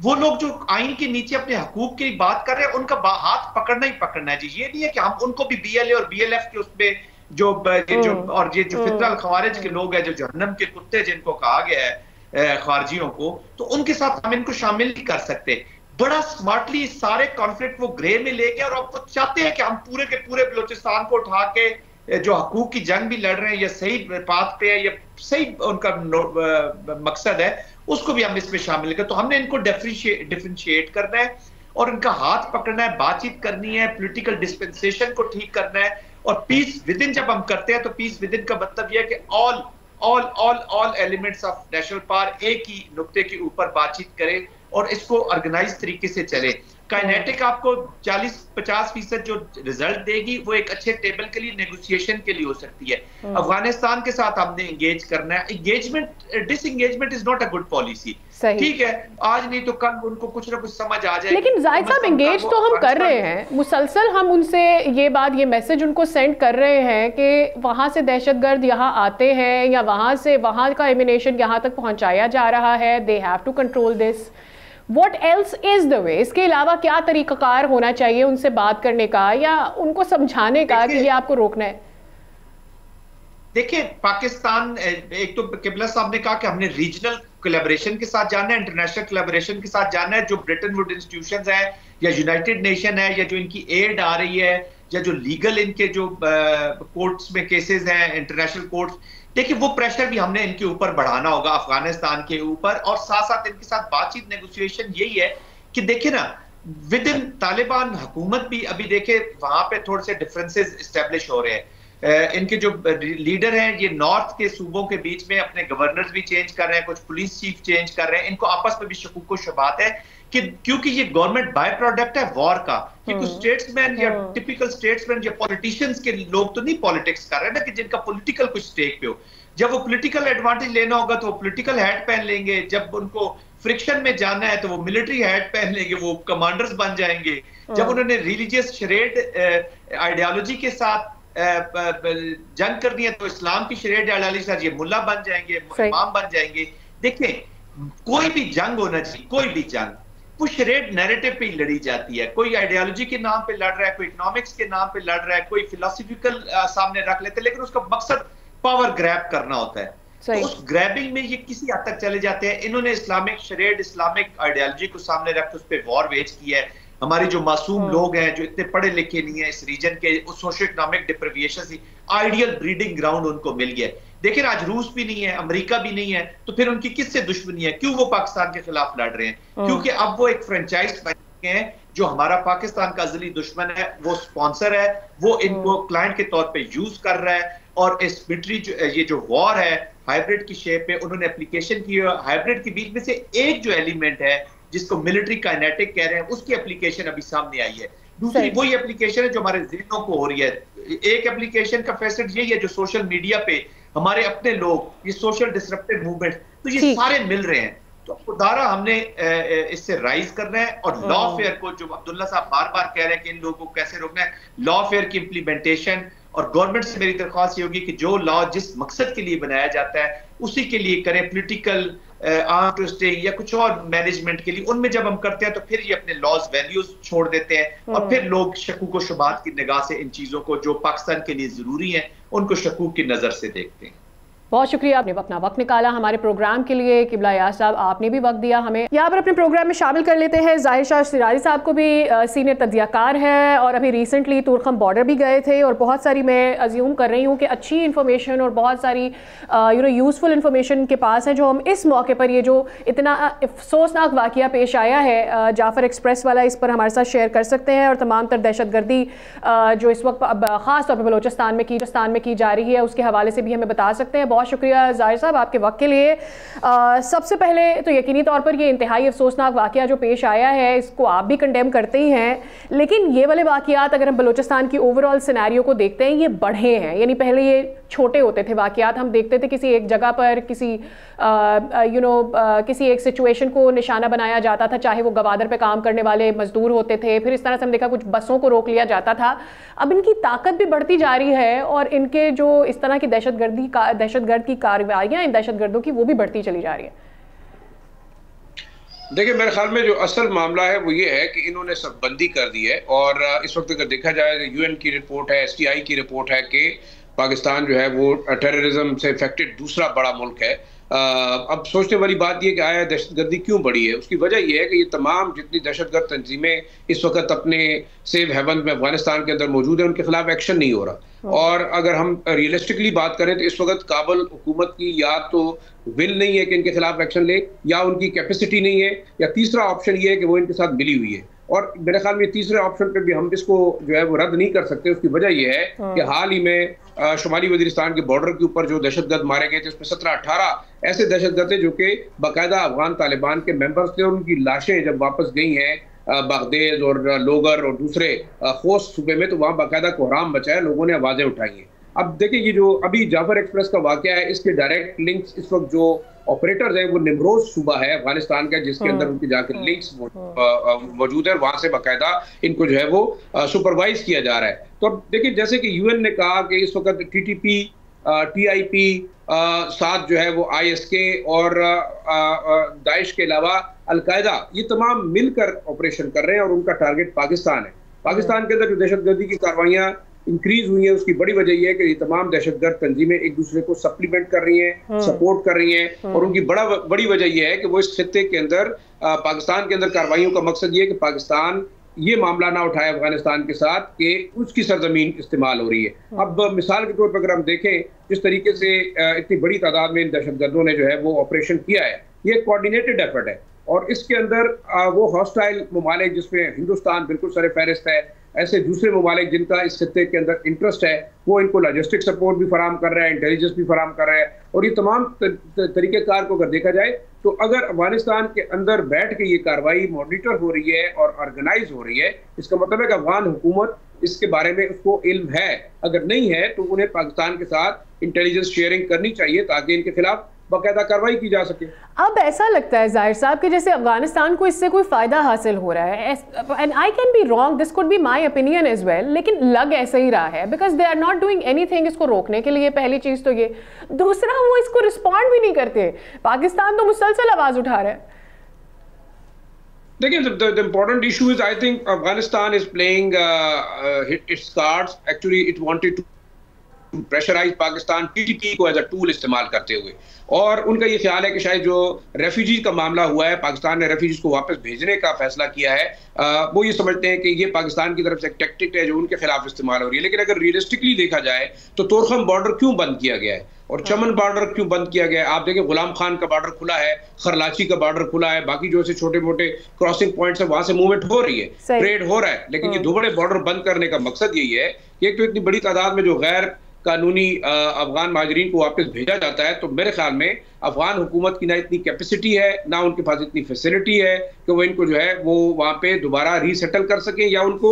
वो लोग जो आइन के नीचे अपने हकूक की बात कर रहे हैं उनका हाथ पकड़ना ही पकड़ना है जी। ये नहीं है कि हम उनको भी BLA और BLF के उसमें जो और ये जो फितरल खवारिज के लोग हैं, जो जहन्नम के कुत्ते जिनको कहा गया है खारजियों को, तो उनके साथ हम इनको शामिल नहीं कर सकते। बड़ा स्मार्टली सारे कॉन्फ्लिक्ट वो ग्रे में लेके, और अब वो चाहते हैं कि हम पूरे के पूरे बलूचिस्तान को उठा के जो हकूक की जंग भी लड़ रहे हैं या सही पाथ पे है या सही उनका मकसद है उसको भी हम इसमें शामिल करें। तो हमने इनको डिफरेंशिएट करना है और इनका हाथ पकड़ना है, बातचीत करनी है, पॉलिटिकल डिस्पेंसेशन को ठीक करना है, और पीस विद इन जब हम करते हैं तो पीस विद इन का मतलब यह है कि all elements of national power एक ही नुक्ते के ऊपर बातचीत करें और इसको ऑर्गेनाइज तरीके से चले। काइनेटिक आपको 40-50% जो रिजल्ट देगी वो एक अच्छे टेबल के लिए, नेगोशिएशन के लिए हो सकती है। अफगानिस्तान के साथ हमने एंगेज करना है। Engagement disengagement is not a good policy. ठीक है, आज नहीं तो कल उनको कुछ ना कुछ समझ आ जाएगी। लेकिन जाहिद साहब एंगेज तो हम कर रहे हैं, मुसलसल हम उनसे ये मैसेज उनको सेंड कर रहे हैं कि वहां से दहशतगर्द यहाँ आते हैं या वहां से वहां का एमिनेशन यहाँ तक पहुंचाया जा रहा है, they have to control this. What else is the way? इसके अलावा क्या तरीकाकार होना चाहिए उनसे बात करने का या उनको समझाने का कि ये आपको रोकना है? देखिए पाकिस्तान, एक तो किबला साहब ने कहा कि हमने रीजनल कोलैबोरेशन के साथ जाना है, इंटरनेशनल कोलैबोरेशन के साथ जाना है। जो ब्रिटेन वुड इंस्टीट्यूशंस है या यूनाइटेड नेशन है या जो इनकी एड आ रही है या जो लीगल इनके जो कोर्ट्स में केसेस हैं, इंटरनेशनल कोर्ट्स, देखिए वो प्रेशर भी हमने इनके ऊपर बढ़ाना होगा अफगानिस्तान के ऊपर, और साथ साथ इनके साथ बातचीत, नेगोशिएशन यही है कि देखिए ना विद इन तालिबान हुकूमत भी अभी देखे वहां पे थोड़े से डिफरेंसेस एस्टेब्लिश हो रहे हैं। इनके जो लीडर हैं ये नॉर्थ के सूबों के बीच में अपने गवर्नर्स भी चेंज कर रहे हैं, कुछ पुलिस चीफ चेंज कर रहे हैं, इनको आपस में भी शकूक व शुबात है कि क्योंकि ये गवर्नमेंट बाय प्रोडक्ट है वॉर का, कि कुछ स्टेट्समैन या टिपिकल स्टेट्समैन या पॉलिटिशियंस के लोग तो नहीं पॉलिटिक्स कर रहे हैं ना, कि जिनका पॉलिटिकल कुछ स्टेक पे हो। जब वो पॉलिटिकल एडवांटेज लेना होगा तो वो पॉलिटिकल हैट पहन लेंगे, जब उनको फ्रिक्शन में जाना है तो वो मिलिट्री हैट पहन लेंगे, वो कमांडर्स बन जाएंगे। जब उन्होंने रिलीजियस शरेड आइडियोलॉजी के साथ जंग करनी है तो इस्लाम की शरीयत आइडियोलॉजी से ये मुल्ला बन जाएंगे, इमाम बन जाएंगे। देखिए कोई भी जंग होना चाहिए, कोई भी जंग वो शरीयत नैरेटिव पे लड़ी जाती है। कोई आइडियोलॉजी के नाम पे लड़ रहा है, कोई इकोनॉमिक्स के नाम पे लड़ रहा है, कोई फिलोसफिकल सामने रख लेते हैं, लेकिन उसका मकसद पावर ग्रैब करना होता है। तो उस ग्रैबिंग में ये किसी हद तक चले जाते हैं। इन्होंने इस्लामिक शरीयत, इस्लामिक आइडियोलॉजी को सामने रख के उस पर वॉर वेज किया है। हमारे जो मासूम लोग हैं जो इतने पढ़े लिखे नहीं है इस रीजन के, उस सोशो इकोनॉमिक डिप्रिविएशन से आइडियल ब्रीडिंग ग्राउंड उनको मिल गया। देखिए आज रूस भी नहीं है, अमेरिका भी नहीं है, तो फिर उनकी किससे दुश्मनी है? क्यों वो पाकिस्तान के खिलाफ लड़ रहे हैं? क्योंकि अब वो एक फ्रेंचाइज बन गए हैं। जो हमारा पाकिस्तान का अजली दुश्मन है वो स्पॉन्सर है, वो इनको क्लाइंट के तौर पे यूज कर रहा है। और इस मिलिट्री ये जो वॉर है हाइब्रिड की शेप में उन्होंने एप्लीकेशन की है। हाइब्रिड के बीच में से एक जो एलिमेंट है जिसको मिलिट्री काइनेटिक कह रहे हैं, उसकी एप्लीकेशन अभी सामने आई है। दूसरी वही एप्लीकेशन है जो हमारे ज़हनों को हो रही है। एक एप्लीकेशन का फैसेट यही है जो सोशल मीडिया पे हमारे अपने लोग, ये सोशल डिसरप्टिव मूवमेंट, तो ये सारे मिल रहे हैं। तो खुदारा हमने इससे राइज करना है और लॉ फेयर को, जो अब्दुल्ला साहब बार बार कह रहे हैं कि इन लोगों को कैसे रोकना है, लॉ फेयर की इम्प्लीमेंटेशन। और गवर्नमेंट से मेरी दरख्वास्त ये होगी कि जो लॉ जिस मकसद के लिए बनाया जाता है उसी के लिए करें। पॉलिटिकल आर्म ट्विस्टिंग या कुछ और मैनेजमेंट के लिए, उनमें जब हम करते हैं तो फिर ये अपने लॉज वैल्यूज छोड़ देते हैं और फिर लोग शकूक व शुबात की निगाह से इन चीजों को जो पाकिस्तान के लिए जरूरी है उनको शकूक की नजर से देखते हैं। बहुत शुक्रिया, आपने अपना वक्त निकाला हमारे प्रोग्राम के लिए। किबला यार साहब, आपने भी वक्त दिया हमें। यहाँ पर अपने प्रोग्राम में शामिल कर लेते हैं ज़ाहिर शाह सिराजी साहब को भी। सीनियर तज्ज़ियाकार है और अभी रिसेंटली तुर्खम बॉर्डर भी गए थे और बहुत सारी, मैं अज्यूम कर रही हूँ कि अच्छी इन्फॉर्मेशन और बहुत सारी यूज़फुल इन्फॉर्मेशन के पास है, जो हम इस मौके पर, ये जो इतना अफसोसनाक वाक़या पेश आया है जाफ़र एक्सप्रेस वाला, इस पर हमारे साथ शेयर कर सकते हैं। और तमाम तर दहशतगर्दी जो इस वक्त ख़ास तौर पर बलोचिस्तान में की जा रही है, उसके हवाले से भी हमें बता सकते हैं। बहुत शुक्रिया ज़ाहिर साहब आपके वक्त के लिए। सबसे पहले तो यकीनी तौर पर ये इंतहाई अफसोसनाक वाक़या जो पेश आया है, इसको आप भी कंडेम करते ही हैं, लेकिन ये वाले वाक़यात अगर हम बलूचिस्तान की ओवरऑल सिनेरियो को देखते हैं, ये बढ़े हैं। यानी पहले ये छोटे होते थे वाक़यात, हम देखते थे किसी एक जगह पर किसी किसी एक सिचुएशन को निशाना बनाया जाता था, चाहे वो गवादर पे काम करने वाले मजदूर होते थे, फिर इस तरह से हम देखा कुछ बसों को रोक लिया जाता था। अब इनकी ताकत भी बढ़ती जा रही है और इनके जो इस तरह की दहशतगर्द की कार्रवाइयाँ इन दहशतगर्दों की, वो भी बढ़ती चली जा रही है। देखिए, मेरे ख्याल में जो असल मामला है वो ये है कि इन्होंने शर्तबंदी कर दी है और इस वक्त अगर देखा जाए यूएन की रिपोर्ट है, STI की रिपोर्ट है कि पाकिस्तान जो है वो टेररिज्म से इफेक्टेड दूसरा बड़ा मुल्क है। अब सोचने वाली बात यह कि आया दहशतगर्दी क्यों बढ़ी है, उसकी वजह यह है कि ये तमाम जितनी दहशतगर्द तंजीमें इस वक्त अपने सेफ हेवन में अफगानिस्तान के अंदर मौजूद है, उनके खिलाफ एक्शन नहीं हो रहा। और अगर हम रियलिस्टिकली बात करें तो इस वक्त काबुल हुकूमत की या तो विल नहीं है कि इनके खिलाफ एक्शन ले, या उनकी कैपेसिटी नहीं है, या तीसरा ऑप्शन ये है कि वो इनके साथ मिली हुई है। और मेरे ख्याल में तीसरे ऑप्शन पे भी हम इसको जो है वो रद्द नहीं कर सकते। उसकी वजह यह है कि हाल ही में शुमाली वजीरिस्तान के बॉर्डर के ऊपर जो दहशतगर्द मारे गए थे, उसमें 17-18 ऐसे दहशतगर्द थे जो कि बाकायदा अफगान तालिबान के मेंबर्स थे, और उनकी लाशें जब वापस गई हैं बागदेज और लोगर और दूसरे खोस्त सूबे में, तो वहाँ बाकायदा कोहराम मचा है, लोगों ने आवाजें उठाई हैं। अब देखिए, ये जो अभी जाफर एक्सप्रेस का वाकया है, इसके डायरेक्ट लिंक्स इस वक्त जो ऑपरेटर्स हैं वो निमरोज सूबा है अफगानिस्तान का, जिसके अंदर उनके जाकर लिंक्स मौजूद है, वहां से बाकायदा इनको जो है वो सुपरवाइज किया जा रहा है। तो अब देखिए, जैसे कि यूएन ने कहा कि इस वक्त TTP, TIP साथ जो है वो ISK और दाइश के अलावा अलकायदा, ये तमाम मिलकर ऑपरेशन कर रहे हैं और उनका टारगेट पाकिस्तान है। पाकिस्तान के अंदर जो दहशतगर्दी की कार्रवाइयाँ इंक्रीज हुई है, उसकी बड़ी वजह यह है कि ये तमाम दहशतगर्द तंजीमें एक दूसरे को सप्लीमेंट कर रही हैं, सपोर्ट कर रही हैं, और उनकी बड़ी वजह यह है कि वो इस खित्ते के अंदर पाकिस्तान के अंदर कार्रवाइयों का मकसद ये है कि पाकिस्तान ये मामला ना उठाए अफगानिस्तान के साथ कि उसकी सरजमीन इस्तेमाल हो रही है। अब मिसाल के तौर पर अगर हम देखें जिस तरीके से इतनी बड़ी तादाद में इन दहशतगर्दों ने जो है वो ऑपरेशन किया है, ये कोऑर्डिनेटेड एफर्ट है, और इसके अंदर वो हॉस्टाइल ममालिक जिसमें हिंदुस्तान बिल्कुल सर फहरिस्त है, ऐसे दूसरे ममालिक जिनका इस खित्ते के अंदर इंटरेस्ट है, वो इनको लॉजिस्टिक सपोर्ट भी फराम कर रहा है, इंटेलिजेंस भी फराम कर रहा है। और ये तमाम तरीक़ेकार को अगर देखा जाए तो अगर अफगानिस्तान के अंदर बैठ के ये कार्रवाई मॉनिटर हो रही है और ऑर्गेनाइज हो रही है, इसका मतलब है कि अफगान हुकूमत इसके बारे में उसको इल्म है। अगर नहीं है तो उन्हें पाकिस्तान के साथ इंटेलिजेंस शेयरिंग करनी चाहिए ताकि इनके खिलाफ बाकायदा कार्रवाई की जा सके। अब ऐसा लगता है ज़ाहिर साहब कि जैसे अफगानिस्तान को इससे कोई फ़ायदा हासिल हो रहा है, and I can be wrong, this could be my opinion as well, लेकिन लग ऐसा ही रहा है, because they are not doing anything इसको रोकने के लिए। पहली चीज़ तो ये, दूसरा वो इसको रिस्पॉन्ड भी नहीं करते। पाकिस्तान तो मुसलसल आवाज़ उठा रहा है। देखिए, the important issue is I think Afghanistan is playing its cards. Actually, it wanted to pressurize Pakistan TTP को एज अ टूल इस्तेमाल करते हुए, और उनका ये ख्याल है कि शायद जो रेफ्यूजीज का मामला हुआ है, पाकिस्तान ने रेफ्यूजीज को वापस भेजने का फैसला किया है, वो ये समझते हैं कि ये पाकिस्तान की तरफ से एक टैक्टिक है जो उनके खिलाफ इस्तेमाल हो रही है। लेकिन अगर रियलिस्टिकली देखा जाए तो तोरखम बॉर्डर क्यों बंद किया गया है और चमन बॉर्डर क्यों बंद किया गया है? आप देखें, गुलाम खान का बॉर्डर खुला है, खरलाची का बॉर्डर खुला है, बाकी जो ऐसे छोटे मोटे क्रॉसिंग पॉइंट्स है वहां से मूवमेंट हो रही है, ट्रेड हो रहा है। लेकिन ये दो बड़े बॉर्डर बंद करने का मकसद यही है कि एक तो इतनी बड़ी तादाद में जो गैर कानूनी अफगान महाजरीन को वापस भेजा जाता है, तो मेरे ख्याल में अफगान हुकूमत की ना इतनी कैपेसिटी है, ना उनके पास इतनी फैसिलिटी है कि वो इनको जो है वो वहाँ पे दोबारा रीसेटल कर सकें या उनको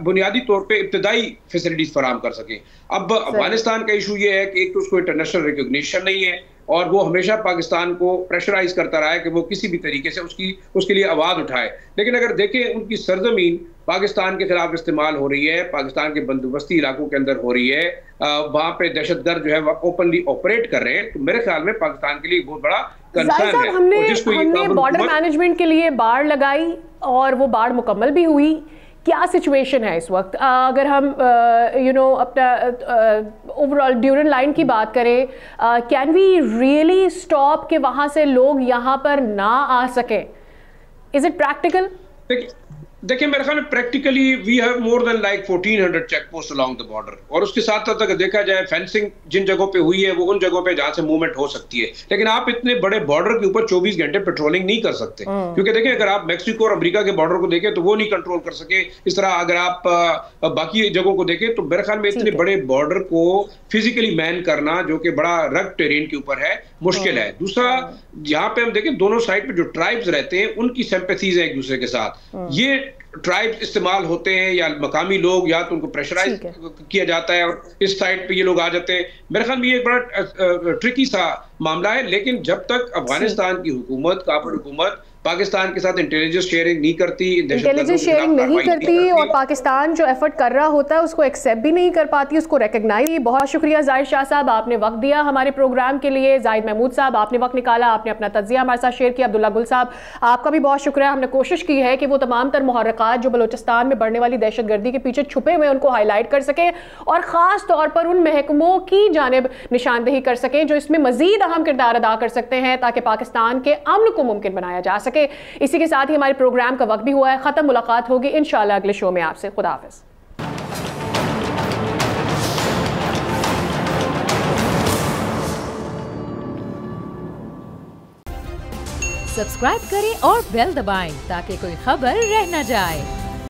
बुनियादी तौर पे इब्तदाई फैसिलिटीज फराहम कर सकें। अब अफगानिस्तान का इशू ये है कि एक तो उसको इंटरनेशनल रिकॉग्निशन नहीं है, और वो हमेशा पाकिस्तान को प्रेशराइज करता रहा है कि वो किसी भी तरीके से उसके लिए आवाज़ उठाए। लेकिन अगर देखें उनकी सरजमीन पाकिस्तान के खिलाफ इस्तेमाल हो रही है, पाकिस्तान के बंदोबस्ती इलाकों के अंदर हो रही है, वहाँ पे दहशतगर्द जो है वो ओपनली ऑपरेट कर रहे हैं, तो मेरे ख्याल में पाकिस्तान के लिए बहुत बड़ा कंसर्न है। हमने बॉर्डर मैनेजमेंट के लिए बाड़ लगाई और वो बाड़ मुकम्मल भी हुई। क्या सिचुएशन है इस वक्त? अगर हम अपना ओवरऑल ड्यूरेंट लाइन की बात करें, कैन वी रियली स्टॉप कि वहाँ से लोग यहाँ पर ना आ सकें? Is it practical? देखिए मेरे ख्याल में practically we have more than like 1400 check post along the border, और उसके साथ साथ अगर देखा जाए फेंसिंग जिन जगहों पे हुई है वो उन जगहों पे जहां से मूवमेंट हो सकती है। लेकिन आप इतने बड़े बॉर्डर के ऊपर 24 घंटे पेट्रोलिंग नहीं कर सकते, क्योंकि देखिए अगर आप मैक्सिको और अमेरिका के बॉर्डर को देखें तो वो नहीं कंट्रोल कर सके। इस तरह अगर आप बाकी जगहों को देखें तो मेरे ख्याल में इतने बड़े बॉर्डर को फिजिकली मैन करना, जो कि बड़ा रग टेरेन के ऊपर है, मुश्किल है। दूसरा, यहाँ पे हम देखें दोनों साइड पे जो ट्राइब्स रहते हैं उनकी सिंपैथीज है एक दूसरे के साथ। ये ट्राइब्स इस्तेमाल होते हैं या मकामी लोग, या तो उनको प्रेशराइज किया जाता है और इस साइड पे ये लोग आ जाते हैं। मेरे ख्याल में ये एक बड़ा ट्रिकी सा मामला है। लेकिन जब तक अफगानिस्तान की हुकूमत, काबुल हुकूमत पाकिस्तान के साथ इंटेलिजेंस शेयरिंग नहीं करती, और पाकिस्तान जो एफर्ट कर रहा होता है उसको एक्सेप्ट भी नहीं कर पाती, उसको रिकॉग्नाइज। बहुत शुक्रिया जाहिद शाह साहब, आपने वक्त दिया हमारे प्रोग्राम के लिए। जाहिद महमूद साहब, आपने वक्त निकाला, आपने अपना तज्जिया हमारे साथ शेयर किया। अब्दुल्ला गुल साहब, आपका भी बहुत शुक्रिया। हमने कोशिश की है कि वो तमाम तर मुहर्रकात जो बलोचिस्तान में बढ़ने वाली दहशतगर्दी के पीछे छुपे हुए उनको हाईलाइट कर सकें, और ख़ास तौर पर उन महकमों की जानिब निशानदेही कर सकें जो इसमें मज़ीद अहम किरदार अदा कर सकते हैं, ताकि पाकिस्तान के अमन को मुमकिन बनाया जा सके। इसी के साथ ही हमारे प्रोग्राम का वक्त भी हुआ है खत्म। मुलाकात होगी इंशाल्लाह अगले शो में आपसे। खुदा हाफिज। सब्सक्राइब करें और बेल दबाएं ताकि कोई खबर रह न जाए।